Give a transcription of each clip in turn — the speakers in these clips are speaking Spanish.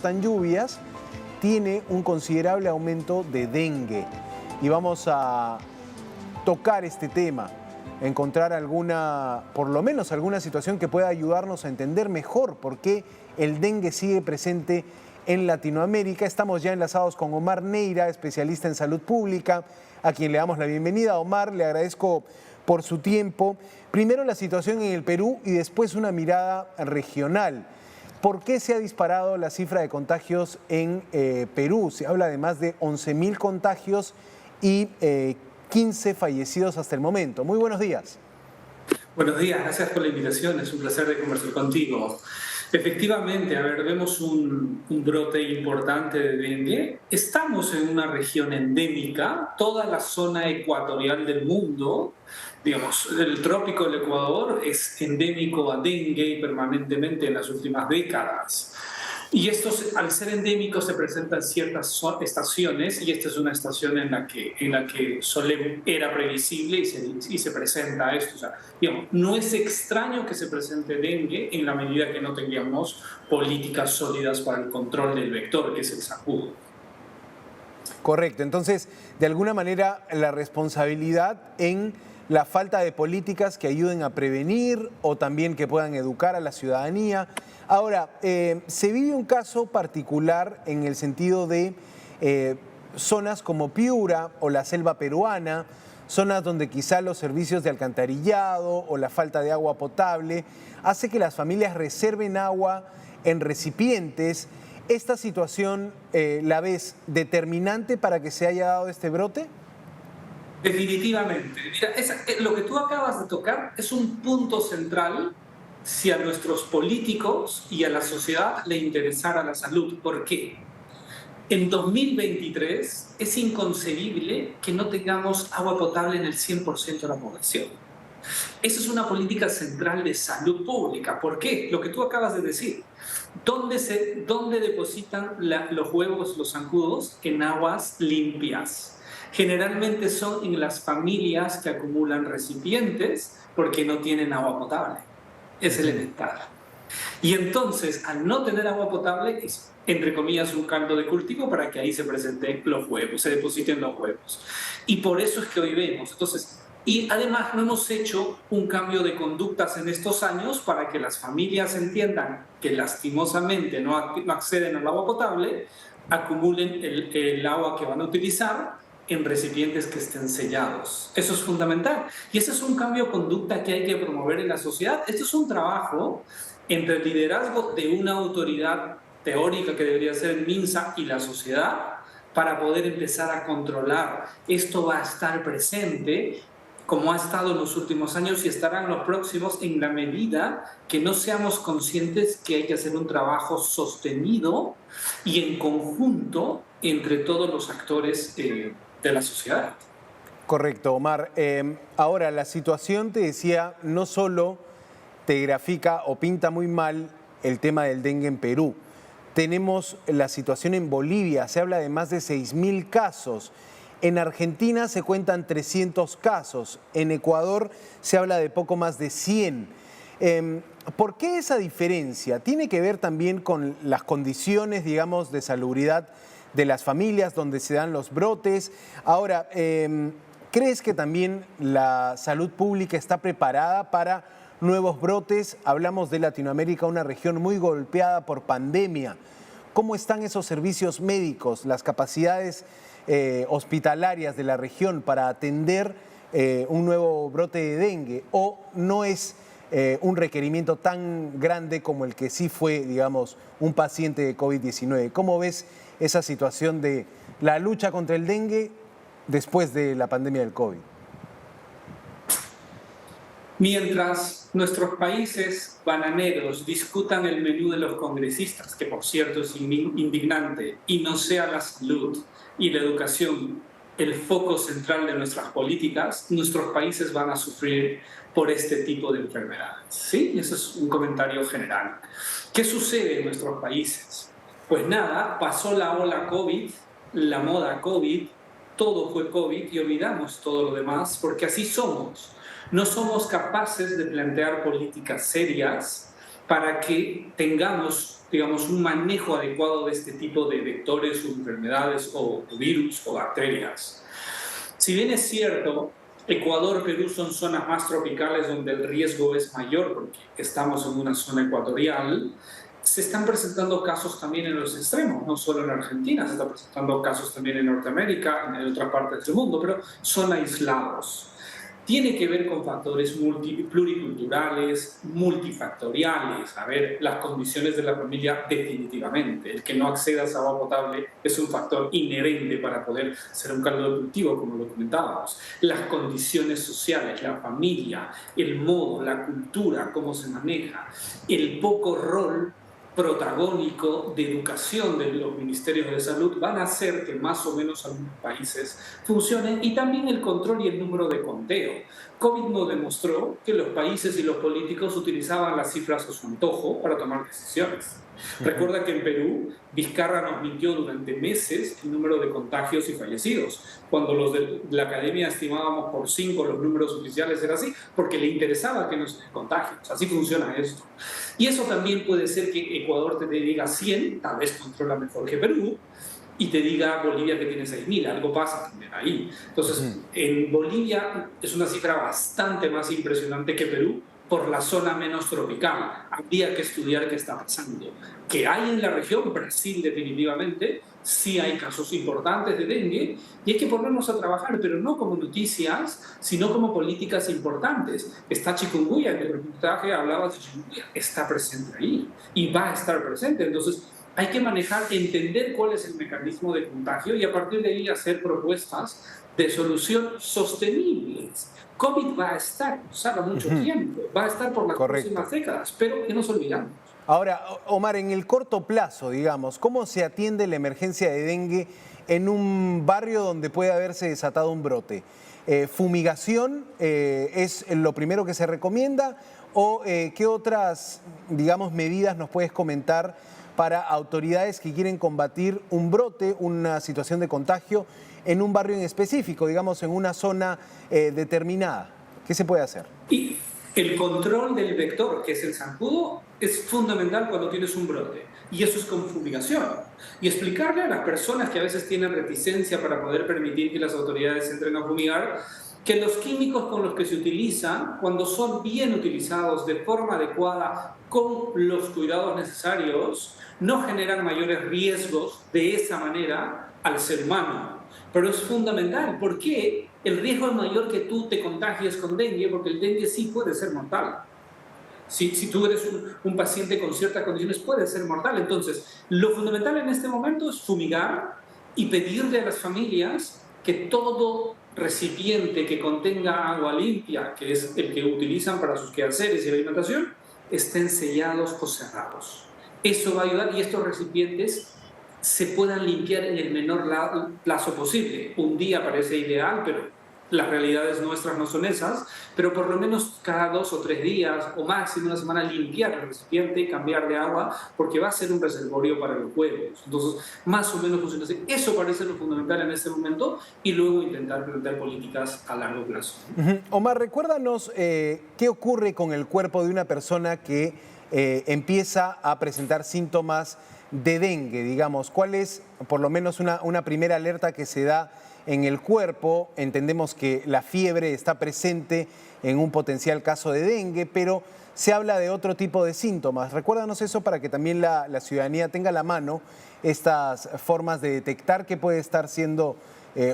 Tan lluvias, tiene un considerable aumento de dengue. Y vamos a tocar este tema, encontrar por lo menos alguna situación que pueda ayudarnos a entender mejor por qué el dengue sigue presente en Latinoamérica. Estamos ya enlazados con Omar Neira, especialista en salud pública, a quien le damos la bienvenida. Omar, le agradezco por su tiempo. Primero la situación en el Perú y después una mirada regional. ¿Por qué se ha disparado la cifra de contagios en Perú? Se habla de más de 11.000 contagios y 15 fallecidos hasta el momento. Muy buenos días. Buenos días, gracias por la invitación, es un placer de conversar contigo. Efectivamente, vemos un brote importante de dengue. Estamos en una región endémica, toda la zona ecuatorial del mundo, digamos, el trópico del Ecuador es endémico a dengue permanentemente en las últimas décadas. Y estos, al ser endémicos, se presentan ciertas estaciones, y esta es una estación en la que era previsible y se presenta esto. O sea, digamos, no es extraño que se presente dengue en la medida que no tengamos políticas sólidas para el control del vector, que es el zancudo. Correcto. Entonces, de alguna manera, la responsabilidad en la falta de políticas que ayuden a prevenir o también que puedan educar a la ciudadanía. Ahora, se vive un caso particular en el sentido de zonas como Piura o la selva peruana, zonas donde quizá los servicios de alcantarillado o la falta de agua potable hace que las familias reserven agua en recipientes. ¿Esta situación la ves determinante para que se haya dado este brote? Definitivamente. Mira, lo que tú acabas de tocar es un punto central si a nuestros políticos y a la sociedad le interesara la salud. ¿Por qué? En 2023 es inconcebible que no tengamos agua potable en el 100% de la población. Esa es una política central de salud pública. ¿Por qué? Lo que tú acabas de decir. ¿Dónde depositan los huevos, los zancudos? En aguas limpias. Generalmente son en las familias que acumulan recipientes porque no tienen agua potable. Es elemental. Y entonces, al no tener agua potable, es, entre comillas, un caldo de cultivo para que ahí se presenten los huevos, se depositen los huevos. Y por eso es que hoy vemos. Entonces, y además no hemos hecho un cambio de conductas en estos años para que las familias entiendan que lastimosamente no acceden al agua potable, acumulen el agua que van a utilizar en recipientes que estén sellados. Eso es fundamental. Y ese es un cambio de conducta que hay que promover en la sociedad. Esto es un trabajo entre el liderazgo de una autoridad teórica que debería ser el MINSA y la sociedad para poder empezar a controlar. Esto va a estar presente como ha estado en los últimos años y estará en los próximos en la medida que no seamos conscientes que hay que hacer un trabajo sostenido y en conjunto entre todos los actores de la sociedad. Correcto, Omar. Ahora, la situación, te decía, no solo te grafica o pinta muy mal el tema del dengue en Perú. Tenemos la situación en Bolivia, se habla de más de 6.000 casos. En Argentina se cuentan 300 casos. En Ecuador se habla de poco más de 100. ¿Por qué esa diferencia? ¿Tiene que ver también con las condiciones, digamos, de salubridad de las familias donde se dan los brotes? Ahora, ¿crees que también la salud pública está preparada para nuevos brotes? Hablamos de Latinoamérica, una región muy golpeada por pandemia. ¿Cómo están esos servicios médicos, las capacidades hospitalarias de la región para atender un nuevo brote de dengue? ¿O no es un requerimiento tan grande como el que sí fue, digamos, un paciente de COVID-19? ¿Cómo ves esa situación de la lucha contra el dengue después de la pandemia del COVID? Mientras nuestros países bananeros discutan el menú de los congresistas, que por cierto es indignante, y no sea la salud y la educación el foco central de nuestras políticas, nuestros países van a sufrir por este tipo de enfermedades. ¿Sí? Eso es un comentario general. ¿Qué sucede en nuestros países? Pues nada, pasó la ola COVID, la moda COVID, todo fue COVID y olvidamos todo lo demás porque así somos. No somos capaces de plantear políticas serias para que tengamos digamos, un manejo adecuado de este tipo de vectores o enfermedades o virus o bacterias. Si bien es cierto, Ecuador, Perú son zonas más tropicales donde el riesgo es mayor porque estamos en una zona ecuatorial, se están presentando casos también en los extremos, no solo en Argentina, se están presentando casos también en Norteamérica, en otras partes del mundo, pero son aislados. Tiene que ver con factores pluriculturales, multifactoriales. A ver, las condiciones de la familia definitivamente. El que no acceda a agua potable es un factor inherente para poder ser un caldo de cultivo, como lo comentábamos. Las condiciones sociales, la familia, el modo, la cultura, cómo se maneja, el poco rol protagónico de educación de los ministerios de salud van a hacer que más o menos algunos países funcionen, y también el control y el número de conteo. COVID nos demostró que los países y los políticos utilizaban las cifras a su antojo para tomar decisiones. Recuerda que en Perú, Vizcarra nos mintió durante meses el número de contagios y fallecidos. Cuando los de la academia estimábamos por 5 los números oficiales, era así, porque le interesaba que no se contagios. Así funciona esto. Y eso también puede ser que Ecuador te diga 100, tal vez controla mejor que Perú, y te diga Bolivia que tiene 6.000, algo pasa también ahí. Entonces, en Bolivia es una cifra bastante más impresionante que Perú, por la zona menos tropical. Habría que estudiar qué está pasando. Que hay en la región, Brasil definitivamente, sí hay casos importantes de dengue, y hay que ponernos a trabajar, pero no como noticias, sino como políticas importantes. Está chikungunya, en el reportaje hablaba de chikungunya, está presente ahí, y va a estar presente. Entonces, hay que manejar, entender cuál es el mecanismo de contagio, y a partir de ahí hacer propuestas de solución sostenibles. COVID va a estar, usado mucho tiempo, va a estar por las próximas décadas, pero que nos olvidamos. Ahora, Omar, en el corto plazo, digamos, ¿cómo se atiende la emergencia de dengue en un barrio donde puede haberse desatado un brote? ¿Fumigación es lo primero que se recomienda? ¿O qué otras, digamos, medidas nos puedes comentar para autoridades que quieren combatir un brote, una situación de contagio en un barrio en específico, digamos, en una zona determinada? ¿Qué se puede hacer? Y el control del vector, que es el zancudo, es fundamental cuando tienes un brote. Y eso es con fumigación. Y explicarle a las personas que a veces tienen reticencia para poder permitir que las autoridades entren a fumigar, que los químicos con los que se utilizan, cuando son bien utilizados de forma adecuada, con los cuidados necesarios, no generan mayores riesgos de esa manera al ser humano. Pero es fundamental. ¿Por qué? El riesgo es mayor que tú te contagies con dengue, porque el dengue sí puede ser mortal. Si tú eres un paciente con ciertas condiciones, puede ser mortal. Entonces, lo fundamental en este momento es fumigar y pedirle a las familias que todo recipiente que contenga agua limpia, que es el que utilizan para sus quehaceres y alimentación, estén sellados o cerrados. Eso va a ayudar, y estos recipientes se puedan limpiar en el menor plazo posible. Un día parece ideal, pero las realidades nuestras no son esas, pero por lo menos cada 2 o 3 días o máximo una semana limpiar el recipiente, cambiar de agua, porque va a ser un reservorio para los huevos. Entonces, más o menos funciona así. Eso parece lo fundamental en este momento, y luego intentar plantear políticas a largo plazo. Omar, recuérdanos qué ocurre con el cuerpo de una persona que empieza a presentar síntomas de dengue, digamos. ¿Cuál es, por lo menos, una primera alerta que se da en el cuerpo? Entendemos que la fiebre está presente en un potencial caso de dengue, pero se habla de otro tipo de síntomas. Recuérdanos eso para que también la ciudadanía tenga a la mano estas formas de detectar que puede estar siendo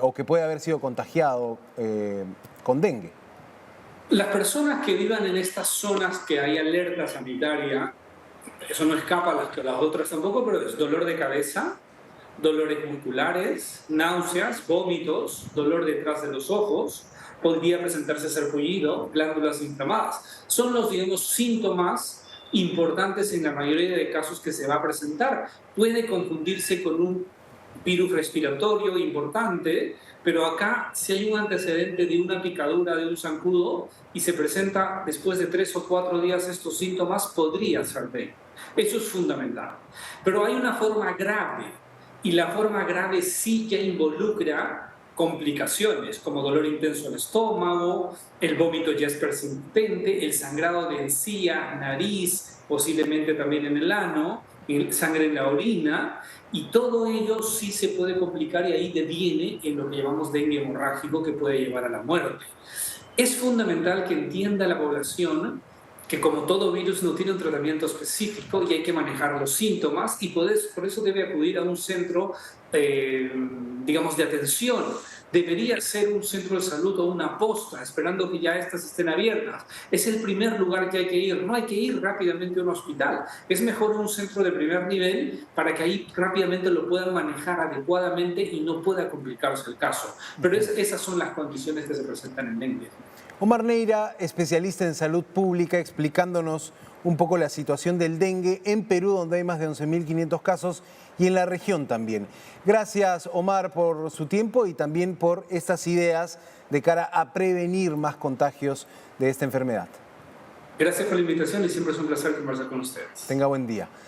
o que puede haber sido contagiado con dengue. Las personas que vivan en estas zonas que hay alerta sanitaria, eso no escapa a las otras tampoco, pero es dolor de cabeza, dolores musculares, náuseas, vómitos, dolor detrás de los ojos, podría presentarse sarpullido, glándulas inflamadas. Son los, digamos, síntomas importantes en la mayoría de casos que se va a presentar. Puede confundirse con un virus respiratorio importante, pero acá, si hay un antecedente de una picadura de un zancudo y se presenta después de 3 o 4 días estos síntomas, podría ser dengue. Eso es fundamental. Pero hay una forma grave, y la forma grave sí que involucra complicaciones, como dolor intenso en el estómago, el vómito ya es persistente, el sangrado de encía, nariz, posiblemente también en el ano, sangre en la orina, y todo ello sí se puede complicar y ahí deviene en lo que llamamos dengue hemorrágico, que puede llevar a la muerte. Es fundamental que entienda la población que, como todo virus, no tiene un tratamiento específico y hay que manejar los síntomas, y por eso debe acudir a un centro, digamos, de atención. Debería ser un centro de salud o una posta, esperando que ya estas estén abiertas. Es el primer lugar que hay que ir. No hay que ir rápidamente a un hospital. Es mejor un centro de primer nivel para que ahí rápidamente lo puedan manejar adecuadamente y no pueda complicarse el caso. Pero esas son las condiciones que se presentan en dengue. Omar Neira, especialista en salud pública, explicándonos un poco la situación del dengue en Perú, donde hay más de 11.500 casos, y en la región también. Gracias, Omar, por su tiempo y también por estas ideas de cara a prevenir más contagios de esta enfermedad. Gracias por la invitación y siempre es un placer conversar con ustedes. Tenga buen día.